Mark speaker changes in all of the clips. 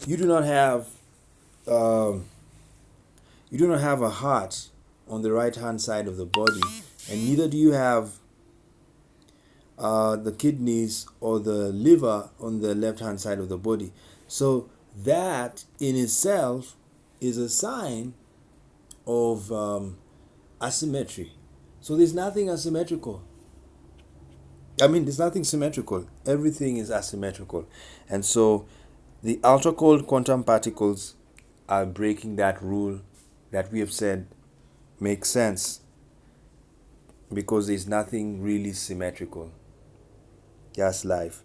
Speaker 1: you do not have um, you do not have a heart on the right hand side of the body, and neither do you have the kidneys or the liver on the left hand side of the body. So that in itself is a sign of asymmetry. So there's nothing asymmetrical. I mean, there's nothing symmetrical. Everything is asymmetrical. And so the ultra cold quantum particles are breaking that rule that we have said makes sense, because there's nothing really symmetrical. Just life.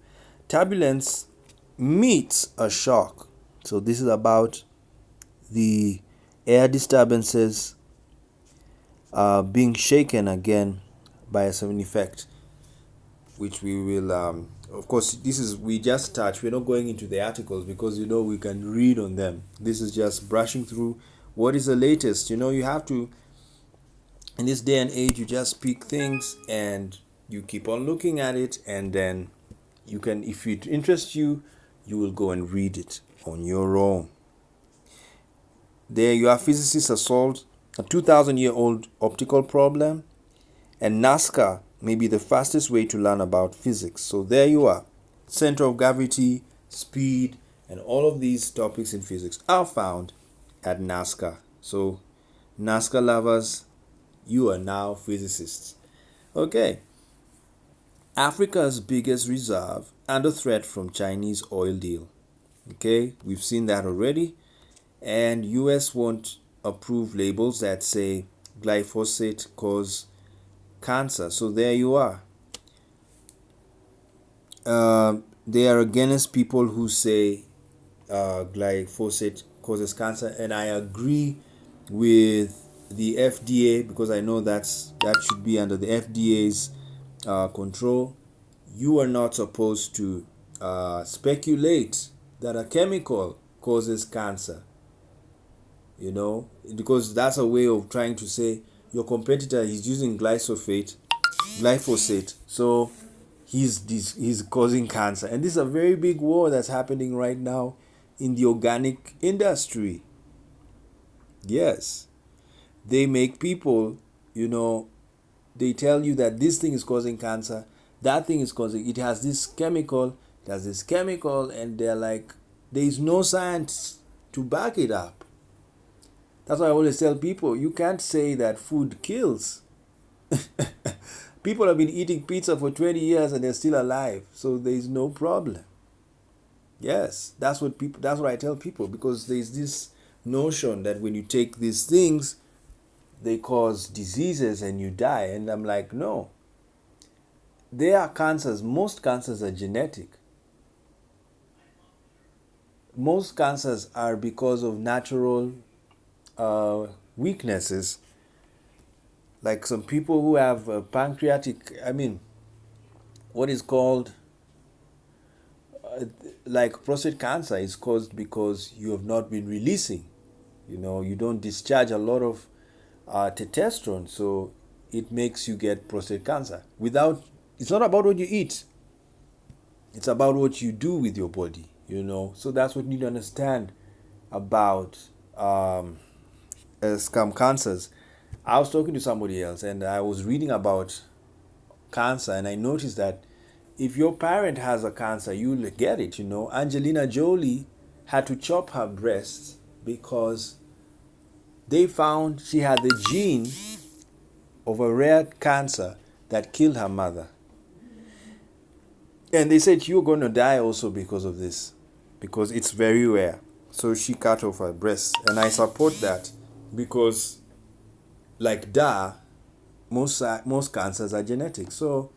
Speaker 1: Turbulence meets a shock. So this is about the air disturbances being shaken again by a sudden effect, which we will of course, this is, we just touch, we're not going into the articles because we can read on them. This is just brushing through what is the latest. You have to, in this day and age, you just pick things and you keep on looking at it, and then you can, if it interests you, you will go and read it on your own. There you are. Physicists solved a 2,000-year-old optical problem, and NASCAR may be the fastest way to learn about physics. So there you are. Center of gravity, speed, and all of these topics in physics are found at NASCAR. So NASCAR lovers, you are now physicists. Okay. Africa's biggest reserve under threat from Chinese oil deal. Okay, we've seen that already. And US won't approve labels that say glyphosate cause cancer. So there you are. They are against people who say glyphosate causes cancer, and I agree with the FDA, because I know that should be under the FDA's control. You are not supposed to speculate that a chemical causes cancer, because that's a way of trying to say your competitor is using glyphosate, so he's causing cancer. And this is a very big war that's happening right now in the organic industry. Yes, they make people, they tell you that this thing is causing cancer, that thing is causing, it has this chemical, and they're like, there is no science to back it up. That's why I always tell people, you can't say that food kills. People have been eating pizza for 20 years and they're still alive, so there is no problem. Yes, that's what I tell people, because there's this notion that when you take these things, they cause diseases and you die. And I'm like, no. There are cancers. Most cancers are genetic. Most cancers are because of natural weaknesses. Like some people who have what is called like prostate cancer is caused because you have not been releasing. You don't discharge a lot of testosterone, so it makes you get prostate cancer. It's not about what you eat, it's about what you do with your body. So that's what you need to understand about scam cancers. I was talking to somebody else and I was reading about cancer, and I noticed that if your parent has a cancer, you'll get it. Angelina Jolie had to chop her breasts because they found she had the gene of a rare cancer that killed her mother. And they said, you're going to die also because of this, because it's very rare. So she cut off her breasts. And I support that, because like most cancers are genetic. So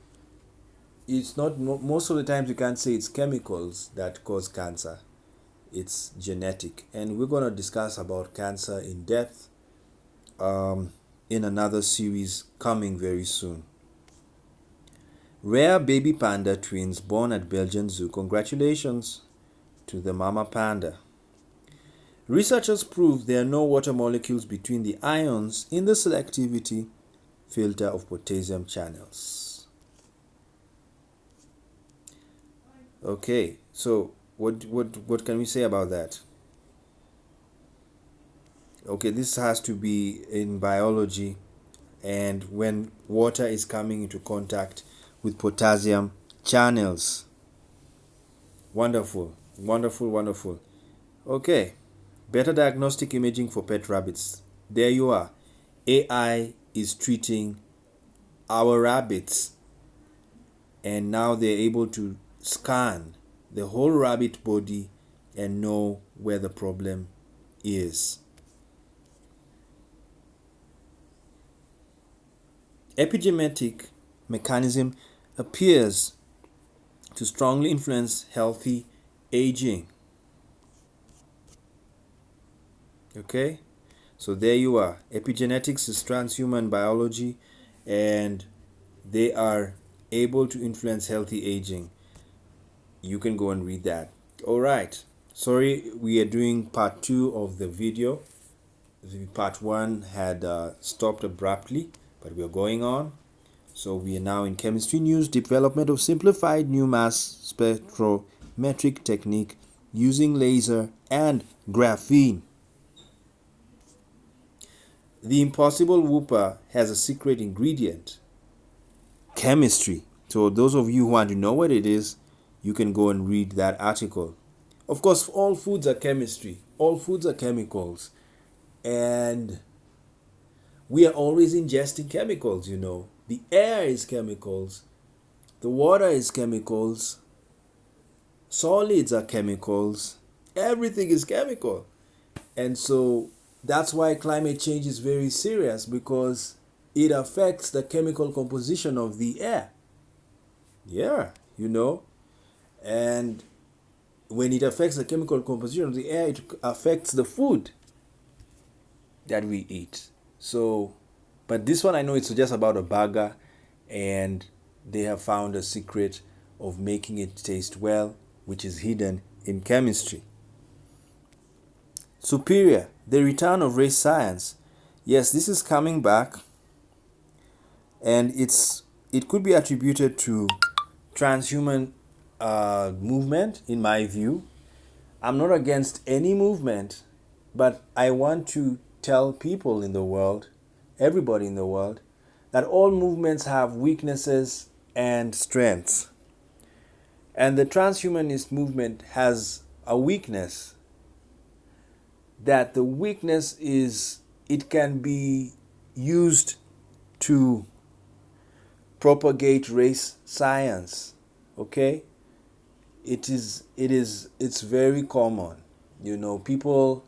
Speaker 1: it's not, most of the times you can't say it's chemicals that cause cancer. It's genetic. And we're going to discuss about cancer in depth in another series coming very soon. Rare baby panda twins born at Belgian zoo. Congratulations to the mama panda. Researchers prove there are no water molecules between the ions in the selectivity filter of potassium channels. Okay, so what can we say about that? Okay, this has to be in biology, and when water is coming into contact with potassium channels. Wonderful, wonderful, wonderful. Okay, better diagnostic imaging for pet rabbits. There you are. AI is treating our rabbits, and now they're able to scan the whole rabbit body and know where the problem is. Epigenetic mechanism appears to strongly influence healthy aging. Okay, so there you are. Epigenetics is transhuman biology, and they are able to influence healthy aging. You can go and read that. All right, sorry, we are doing part 2 of the video. The part 1 had stopped abruptly, but we are going on. So we are now in chemistry news: development of simplified new mass spectrometric technique using laser and graphene. The impossible whooper has a secret ingredient: chemistry. So those of you who want to know what it is, you can go and read that article. Of course, all foods are chemistry. All foods are chemicals. And we are always ingesting chemicals, you know. The air is chemicals. The water is chemicals. Solids are chemicals. Everything is chemical. And so that's why climate change is very serious, because it affects the chemical composition of the air. Yeah, you know. And when it affects the chemical composition of the air, it affects the food that we eat. So, but this one I know it's just about a burger, and they have found a secret of making it taste well, which is hidden in chemistry. Superior, the return of race science. Yes, this is coming back, and it could be attributed to transhuman movement, in my view. I'm not against any movement, but I want to tell people in the world, everybody in the world, that all movements have weaknesses and strengths. And the transhumanist movement has a weakness. That the weakness is it can be used to propagate race science. Okay? It's very common. You know, people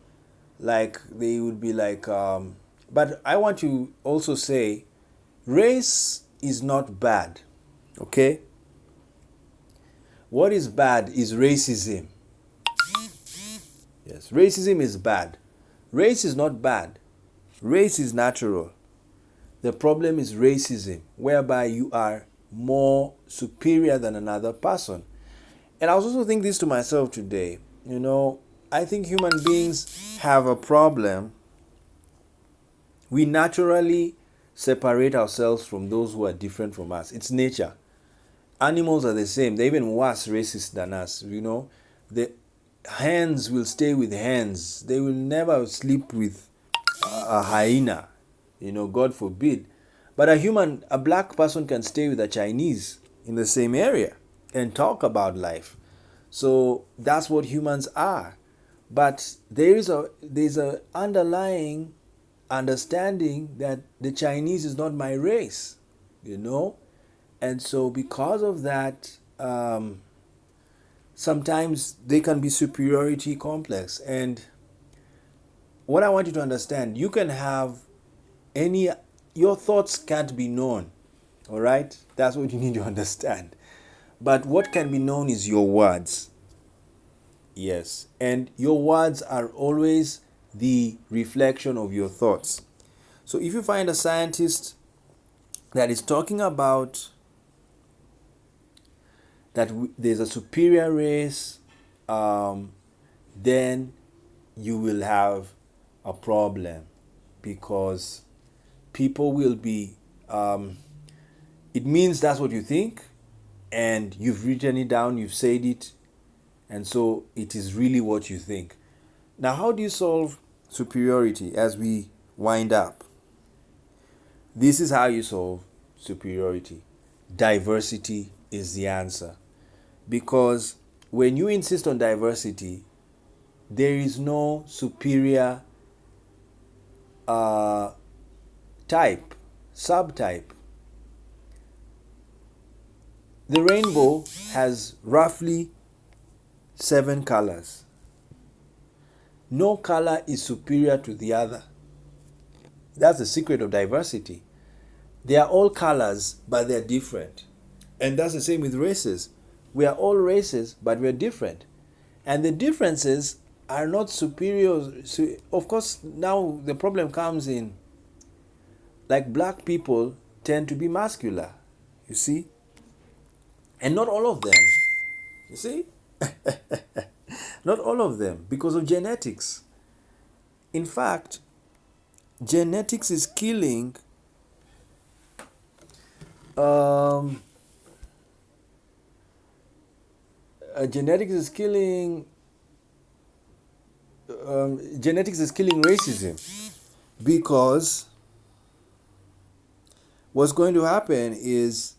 Speaker 1: like they would be like but I want to also say race is not bad. Okay? What is bad is racism. Yes, racism is bad. Race is not bad. Race is natural. The problem is racism, whereby you are more superior than another person. And I was also thinking this to myself today. You know, I think human beings have a problem. We naturally separate ourselves from those who are different from us. It's nature. Animals are the same. They're even worse racist than us, you know. The hens will stay with hens. They will never sleep with a hyena, you know, God forbid. But a black person can stay with a Chinese in the same area and talk about life. So that's what humans are. But there's a underlying understanding that the Chinese is not my race, you know. And so because of that, sometimes they can be superiority complex. And what I want you to understand, you can have your thoughts can't be known. All right? That's what you need to understand. But what can be known is your words. Yes. And your words are always the reflection of your thoughts. So if you find a scientist that is talking about that there's a superior race, then you will have a problem, because people will be, it means that's what you think, and you've written it down, you've said it, and so it is really what you think. Now, how do you solve superiority as we wind up. This is how you solve superiority. Diversity is the answer. Because when you insist on diversity, there is no superior type, subtype. The rainbow has roughly 7 colors. No color is superior to the other. That's the secret of diversity. They are all colors, but they're different. And that's the same with races. We are all races, but we're different. And the differences are not superior. Of course, now the problem comes in, like, black people tend to be muscular, you see? And not all of them, you see? Not all of them, because of genetics. In fact, genetics is killing genetics is killing racism, because what's going to happen is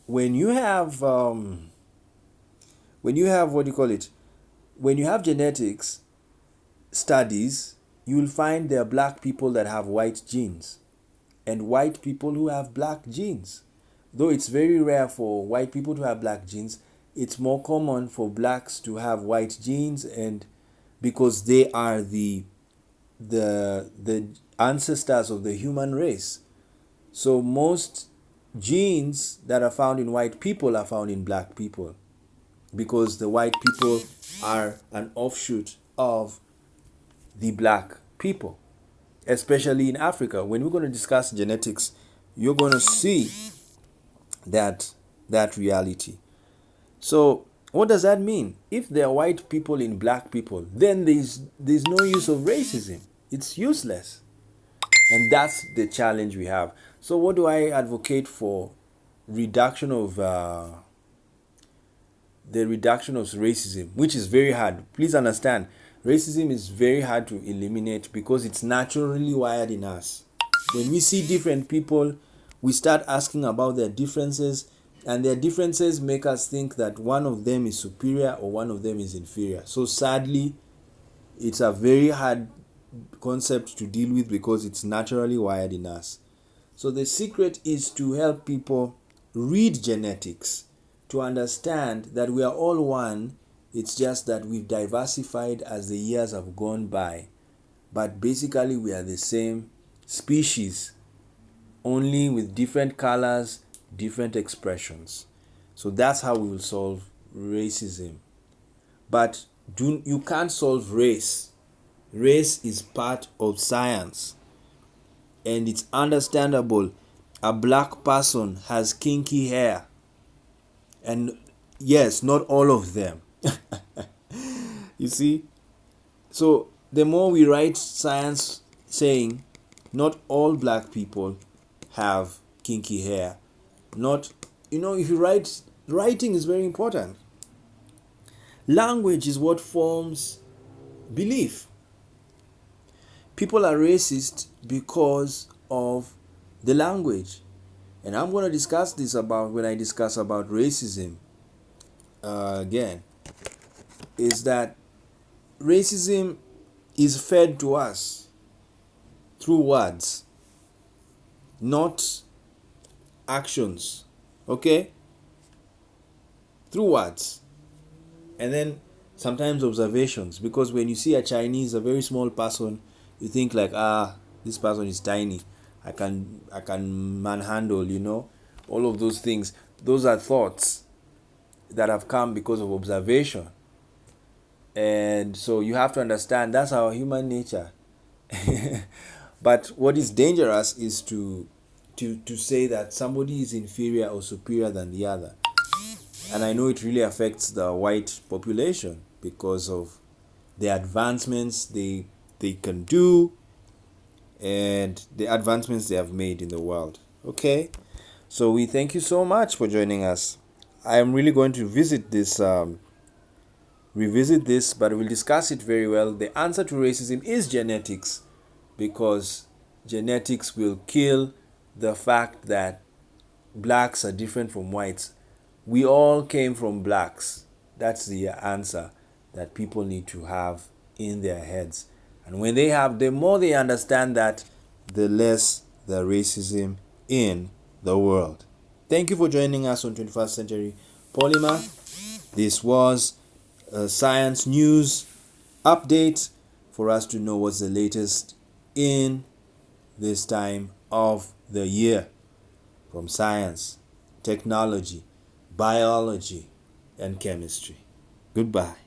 Speaker 1: when you have what do you call it? When you have genetics studies, you will find there are black people that have white genes and white people who have black genes. Though it's very rare for white people to have black genes, it's more common for blacks to have white genes, and because they are the ancestors of the human race. So most genes that are found in white people are found in black people, because the white people are an offshoot of the black people, especially in Africa. When we're going to discuss genetics, you're going to see that reality. So what does that mean? If there are white people in black people, then there's no use of racism. It's useless. And that's the challenge we have. So what do I advocate for? Reduction of racism, which is very hard. Please understand, racism is very hard to eliminate because it's naturally wired in us. When we see different people, we start asking about their differences, and their differences make us think that one of them is superior or one of them is inferior. So sadly, it's a very hard concept to deal with because it's naturally wired in us. So the secret is to help people read genetics, to understand that we are all one. It's just that we've diversified as the years have gone by. But basically we are the same species, only with different colors, different expressions. So that's how we will solve racism. But you can't solve race. Race is part of science. And it's understandable. A black person has kinky hair. And yes, not all of them. You see? So the more we write science saying not all black people have kinky hair. Not, if you writing is very important. Language is what forms belief. People are racist because of the language. And I'm going to discuss this when I discuss about racism again. Is that racism is fed to us through words, not actions. Okay? Through words. And then sometimes observations. Because when you see a Chinese, a very small person, you think like, this person is tiny. I can manhandle, all of those things. Those are thoughts that have come because of observation. And so you have to understand that's our human nature. But what is dangerous is to say that somebody is inferior or superior than the other. And I know it really affects the white population because of the advancements they can do and the advancements they have made in the world. Okay? So we thank you so much for joining us. I am really going to visit this revisit this, but we'll discuss it very well. The answer to racism is genetics, because genetics will kill the fact that blacks are different from whites. We all came from blacks. That's the answer that people need to have in their heads. And when they have, the more they understand that, the less the racism in the world. Thank you for joining us on 21st Century Polymer. This was a science news update for us to know what's the latest in this time of the year, from science, technology, biology, and chemistry. Goodbye.